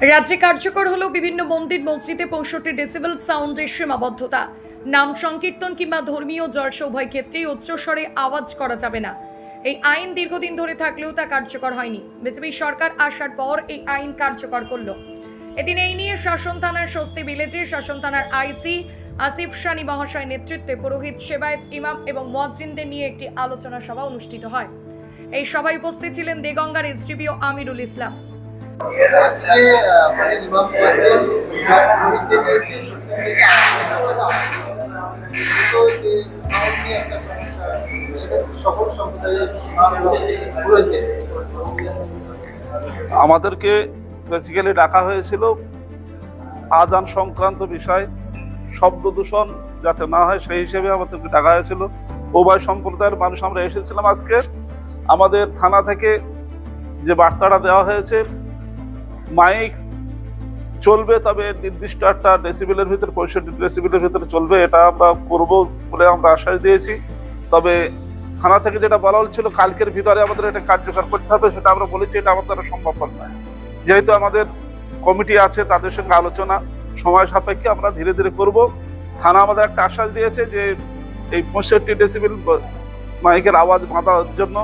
রাজ্যে কার্যকর হলো বিভিন্ন মন্দির মসজিদে 65 ডেসিবেল সাউন্ডের সীমাবদ্ধতা। নাম সংকীর্তন কিংবা ধর্মীয় জলসা উভয় ক্ষেত্রেই উচ্চস্বরে আওয়াজ করা যাবে না। এই আইন দীর্ঘদিন ধরে থাকলেও তা কার্যকর হয়নি। বিজেপি সরকার আসার পর এই আইন কার্যকর করলো। এদিন এই নিয়ে শাসন থানার স্বস্তি ভিলেজে শাসন থানার আইসি আসিফ সানি মহাশয়ের নেতৃত্বে পুরোহিত, সেবায়েত, ইমাম এবং মুয়াজ্জিনদের নিয়ে একটি আলোচনা সভা অনুষ্ঠিত হয়। এই সভায় উপস্থিত ছিলেন দেগঙ্গার এসডিপিও আমিরুল ইসলাম। আজকে আমাদের ইমাম মুয়াজ্জিন ক্লাস পুরোহিতদের নিয়ে স্বস্তি থেকে তো যে সাউন্ড নিয়ে একটা সমস্যা, সেটা সকল সম্প্রদায়ের ইমাম পুরোহিতদের আমাদেরকে বেসিক্যালি ডাকা হয়েছিল আজান সংক্রান্ত বিষয়, শব্দ দূষণ যাতে না হয় সেই হিসেবে আমাদেরকে ডাকা হয়েছিল। উভয় সম্প্রদায়ের মানুষ আমরা এসেছিলাম। আজকে আমাদের থানা থেকে যে বার্তাটা দেওয়া হয়েছে, মাইক চলবে, তবে নির্দিষ্ট একটা ডেসিবেলের ভিতরে 65 ডেসিবেলের ভিতরে চলবে, এটা আমরা করব বলে আমরা আশ্বাস দিয়েছি। তবে থানা থেকে যেটা বলা হচ্ছিল কালকের ভিতরে আমাদের এটা কার্যকর করতে হবে, সেটা আমরা বলেছি এটা আমাদের দ্বারা সম্ভব নয়। যেহেতু আমাদের কমিটি আছে, তাদের সঙ্গে আলোচনা সময় সাপেক্ষে আমরা ধীরে ধীরে করব। থানা আমাদের একটা আশ্বাস দিয়েছে যে এই 65 ডেসিবেল মাইকের আওয়াজ বাঁধার জন্য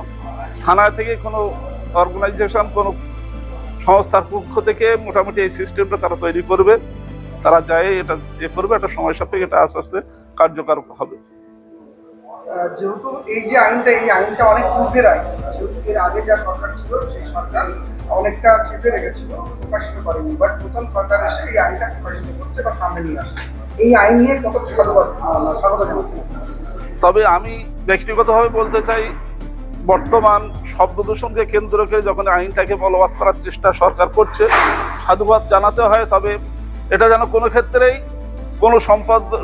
থানা থেকে কোনো অর্গানাইজেশন, কোনো সংস্থার পক্ষ থেকে মোটামুটি এই সিস্টেমটা তারা তৈরি করবে। তারা যায় এটা করবে, একটা সময় সাপেক্ষে এটা আস্তে আস্তে কার্যকর হবে। যেহেতু এই যে আইনটা, এই আইনটা অনেক পূর্বের আইন, যেহেতু এর আগে যা সরকার ছিল সেই সরকার অনেকটা চেপে রেখেছিল, প্রকাশিত করেনি। বাট নতুন সরকার এসে এই আইনটা প্রকাশিত করছে বা সামনে নিয়ে আসছে। এই আইন নিয়ে কত স্বাগত জানাচ্ছি। তবে আমি ব্যক্তিগতভাবে বলতে চাই, বর্তমান শব্দ দূষণকে কেন্দ্র করে যখন আইনটাকে বলবৎ করার চেষ্টা সরকার করছে, সাধুবাদ জানাতে হয়। তবে এটা যেন কোনো ক্ষেত্রেই কোনো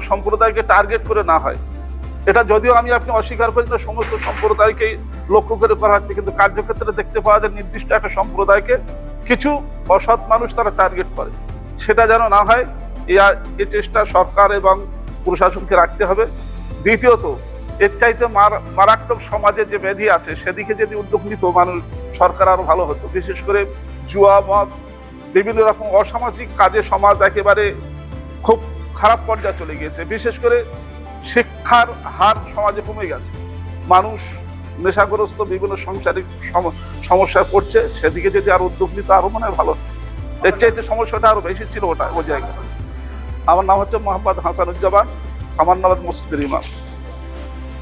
সম্প্রদায়কে টার্গেট করে না হয়। এটা যদিও আপনি অস্বীকার করেন, সমস্ত সম্প্রদায়কেই লক্ষ্য করে করা হচ্ছে, কিন্তু কার্যক্ষেত্রে দেখতে পাওয়া যায় নির্দিষ্ট একটা সম্প্রদায়কে কিছু অসৎ মানুষ তারা টার্গেট করে। সেটা যেন না হয়, এই চেষ্টা সরকার এবং প্রশাসনকে রাখতে হবে। দ্বিতীয়ত, এর চাইতে মারাত্মক সমাজের যে ব্যাধি আছে সেদিকে যদি উদ্যোগ নিত মানুষ, সরকার আরো ভালো হতো। বিশেষ করে জুয়া, মদ, বিভিন্ন রকম অসামাজিক কাজে সমাজ একেবারে খুব খারাপ পর্যায়ে চলে গিয়েছে। বিশেষ করে শিক্ষার হার সমাজে কমে গেছে, মানুষ নেশাগ্রস্ত বিভিন্ন সাংসারিক সমস্যায় পড়ছে। সেদিকে যদি আরো উদ্যোগ নিত আরো মনে হয় ভালো। এর চাইতে সমস্যাটা আরো বেশি ছিল ওই জায়গায়। আমার নাম হচ্ছে মোহাম্মদ হাসানুজ্জামান, খামারনাবাদ মসজিদের ইমাম।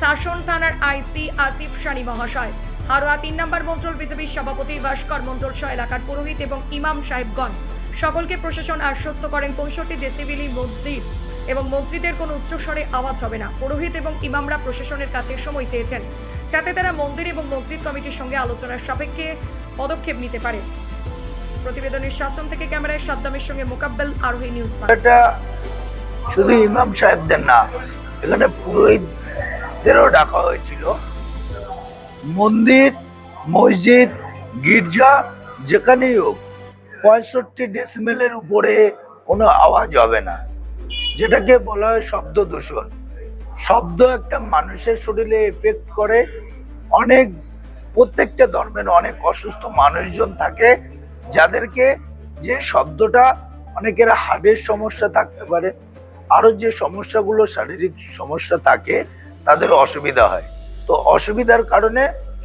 শাসন থানার আইসি আসিফ সানি মহাশয়, হারোয়া 3 নম্বর মন্ডল বিজেপির সভাপতি ভাস্কর মন্ডল সহ এলাকার পুরোহিত এবং ইমাম সাহেবগণ সকলকে প্রশাসন আশ্বস্ত করেন 65 ডেসিবেলি মন্দির এবং মসজিদের কোনো উচ্চস্বরে আওয়াজ হবে না। পুরোহিত এবং ইমামরা প্রশাসনের কাছে সময় চেয়েছেন যাতে তারা মন্দির এবং মসজিদ কমিটির সঙ্গে আলোচনার সাপেক্ষে পদক্ষেপ নিতে পারে। প্রতিবেদনের শাসন থেকে ক্যামেরায় সাদ্দামের সঙ্গে মোকাব্বেল, আরোহী নিউজ। এটা শুধু ইমাম সাহেবদের না, এখানে পুরোহিতদেরও ডাকা হয়েছিল। মন্দির, মসজিদ, গির্জা যেখানেই হোক 65 ডেসিবেলের উপরে কোনো আওয়াজ হবে না, যেটাকে বলা হয় শব্দ দূষণ। শব্দ একটা মানুষের শরীরে এফেক্ট করে। প্রত্যেকটা ধর্মের অনেক অসুস্থ মানুষজন থাকে, যাদেরকে যে শব্দটা, অনেকের হার্টের সমস্যা থাকতে পারে, আরো যে সমস্যাগুলো শারীরিক সমস্যা থাকে, তাদের অসুবিধা হয়। তো অসুবিধার কারণে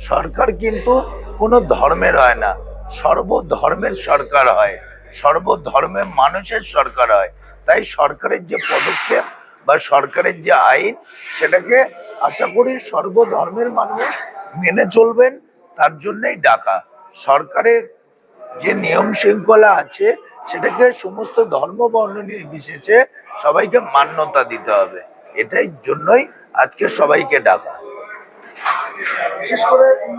সরকার কিন্তু কোনো ধর্মের হয় না, সর্বধর্মের সরকার হয়, সর্বধর্মের মানুষের সরকার হয়। তাই সরকারের যে পদক্ষেপ বা সরকারের যে আইন, সেটাকে আশা করি সর্বধর্মের মানুষ মেনে চলবেন। তার জন্যই ডাকা। সরকারের যে নিয়ম শৃঙ্খলা আছে সেটাকে সমস্ত ধর্ম বর্ণ নির্বিশেষে সবাইকে মান্যতা দিতে হবে। এটাই জন্যই আজকে সবাইকে ডাকা। বিশেষ করে এই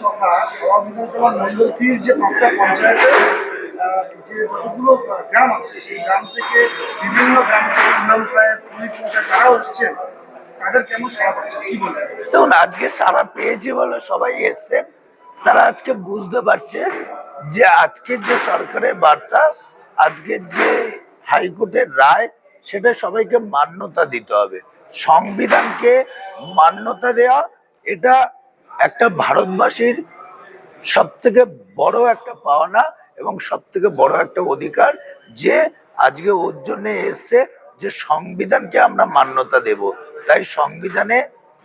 তথা বিধানসভা মন্ডল 3 যে 5টা পঞ্চায়েতের যে যতগুলো গ্রাম আছে, সেই গ্রাম থেকে বিভিন্ন গ্রাম থেকে ইমাম সাহেব, পুলিশ মশাই তারা হচ্ছেন, তাদের কেমন সাড়া পাচ্ছে, কি বলবেন? দেখুন, আজকে সারা পেয়েছি বলে সবাই এসছেন। তারা আজকে বুঝতে পারছে যে আজকের যে সরকারের বার্তা, আজকের যে হাইকোর্টের রায়, সেটা সবাইকে মান্যতা দিতে হবে। সংবিধানকে মান্যতা দেয়া, এটা একটা ভারতবাসীর সব থেকে বড় একটা পাওনা এবং সব থেকে বড় একটা অধিকার যে আজকে ওর জন্য এসছে যে সংবিধানকে আমরা মান্যতা দেব। তাই সংবিধানে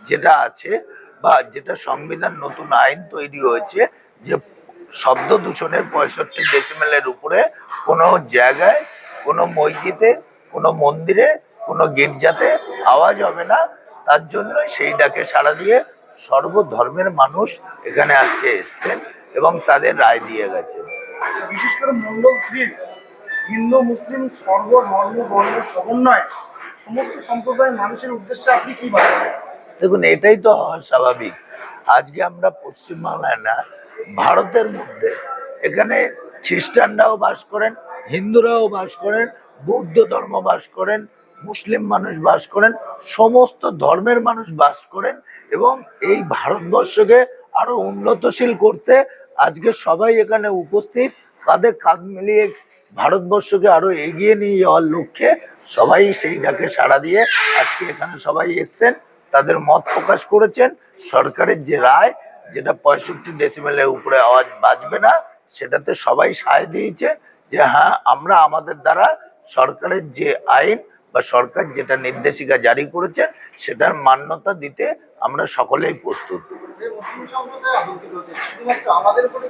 যেটা আছে বা যেটা সংবিধান নতুন আইন তৈরি হয়েছে যে শব্দ দূষণের 65 ডেসিমেলের উপরে কোনো জায়গায়, কোনো মসজিদে, কোনো মন্দিরে, কোনো গির্জাতে আওয়াজ হবে না। তার জন্য সেই ডাকে সাড়া দিয়ে সর্বধর্মের মানুষ এখানে আজকে এসছেন এবং তাদের রায় দিয়ে গেছেন। বিশেষ করে মন্ডল 3 হিন্দু মুসলিম সর্বধর্ম বর্ণ সমন্বয় সমস্ত সম্প্রদায়ের মানুষের উদ্দেশ্যে আপনি কি বলেন? দেখুন, এটাই তো হওয়া স্বাভাবিক। আজকে আমরা পশ্চিমবাংলায় না, ভারতের মধ্যে এখানে খ্রিস্টানরাও বাস করেন, হিন্দুরাও বাস করেন, বৌদ্ধ ধর্ম বাস করেন, মুসলিম মানুষ বাস করেন, সমস্ত ধর্মের মানুষ বাস করেন এবং এই ভারতবর্ষকে আরো উন্নতশীল করতে আজকে সবাই এখানে উপস্থিত, কাঁধে কাঁধ মিলিয়ে ভারতবর্ষকে আরো এগিয়ে নিয়ে যাওয়ার লক্ষ্যে সবাই সেই ডাকে সাড়া দিয়ে আজকে এখানে সবাই এসছেন, তাদের মত প্রকাশ করেছেন। সরকারের যে রায়, যেটা 65 ডেসিমেলের উপরে আওয়াজ বাজবে না, সেটাতে সবাই সায় দিয়েছে যে হ্যাঁ, আমরা আমাদের দ্বারা সরকারের যে আইন বা সরকার যেটা নির্দেশিকা জারি করেছেন সেটার মান্যতা দিতে আমরা সকলেই প্রস্তুত। মুসলিম সম্প্রদায় আতঙ্কিত হচ্ছে, শুধুমাত্র আমাদের উপরে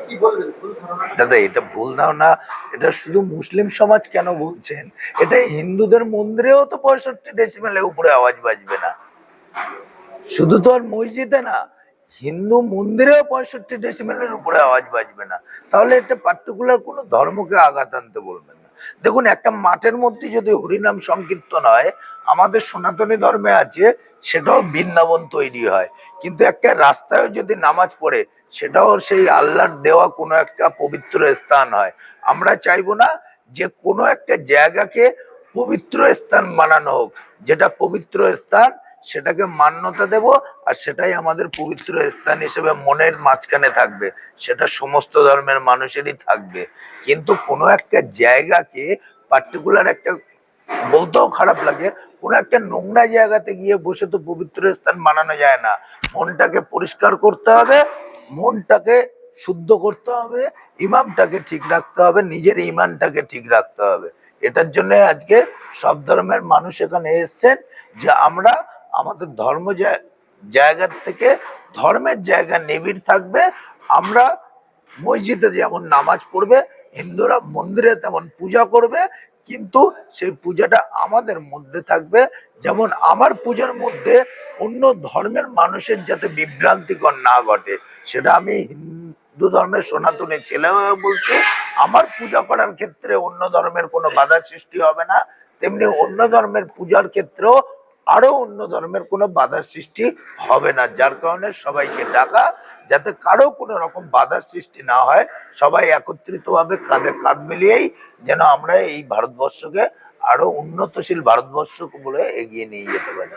কি বলবেন? ভুল ধারণা দাদা, এটা ভুল ধারণা। এটা শুধু মুসলিম সমাজ কেন বলছেন? এটা হিন্দুদের মন্দিরেও তো 65 ডেসিমেলের উপরে আওয়াজ বাজবে না। শুধু তো আর মসজিদে না, হিন্দু মন্দিরেও 65 ডেসিমেলের উপরে আওয়াজ বাজবে না। তাহলে এটা পার্টিকুলার কোনো ধর্মকে আঘাত আনতে বলবেন না। দেখুন, একটা মাঠের মধ্যে যদি হরিনাম সংকীর্তন হয়, আমাদের সনাতনী ধর্মে আছে সেটাও বৃন্দাবন তৈরি হয়, কিন্তু একটা রাস্তায় যদি নামাজ পড়ে সেটাও সেই আল্লাহর দেওয়া কোনো একটা পবিত্র স্থান হয়। আমরা চাইবো না যে কোনো একটা জায়গাকে পবিত্র স্থান বানানো হোক। যেটা পবিত্র স্থান সেটাকে মান্যতা দেব, আর সেটাই আমাদের পবিত্র স্থান হিসেবে মনের মাঝখানে থাকবে, সেটা সমস্ত ধর্মের মানুষেরই থাকবে। কিন্তু কোনো একটা জায়গাকে পার্টিকুলার একটা, বলতেও খারাপ লাগে, কোনো একটা নোংরা জায়গাতে গিয়ে বসে তো পবিত্র স্থান বানানো যায় না। মনটাকে পরিষ্কার করতে হবে, মনটাকে শুদ্ধ করতে হবে, ইমামটাকে ঠিক রাখতে হবে, নিজের ইমানটাকে ঠিক রাখতে হবে। এটার জন্য আজকে সব ধর্মের মানুষ এখানে এসছেন যে আমরা আমাদের ধর্ম জায়গা থেকে ধর্মের জায়গা নিবিড় থাকবে। আমরা মসজিদে যেমন নামাজ পড়বে, হিন্দুরা মন্দিরে তেমন পূজা করবে, কিন্তু সেই পূজাটা আমাদের মধ্যে থাকবে। যেমন আমার পূজার মধ্যে অন্য ধর্মের মানুষের যাতে বিভ্রান্তিকর না ঘটে, সেটা আমি হিন্দু ধর্মের সনাতনী ছেলে হয়ে বলছি। আমার পূজা করার ক্ষেত্রে অন্য ধর্মের কোনো বাধা সৃষ্টি হবে না, তেমনি অন্য ধর্মের পূজার ক্ষেত্রেও আরো অন্য ধর্মের কোনো বাধার সৃষ্টি হবে না। যার কারণে সবাইকে ডাকা, যাতে কারো কোনো রকম বাধার সৃষ্টি না হয়, সবাই একত্রিত ভাবে কাঁধে কাঁধ মিলিয়েই যেন আমরা এই ভারতবর্ষকে আরো উন্নতশীল ভারতবর্ষ বলে এগিয়ে নিয়ে যেতে পারি।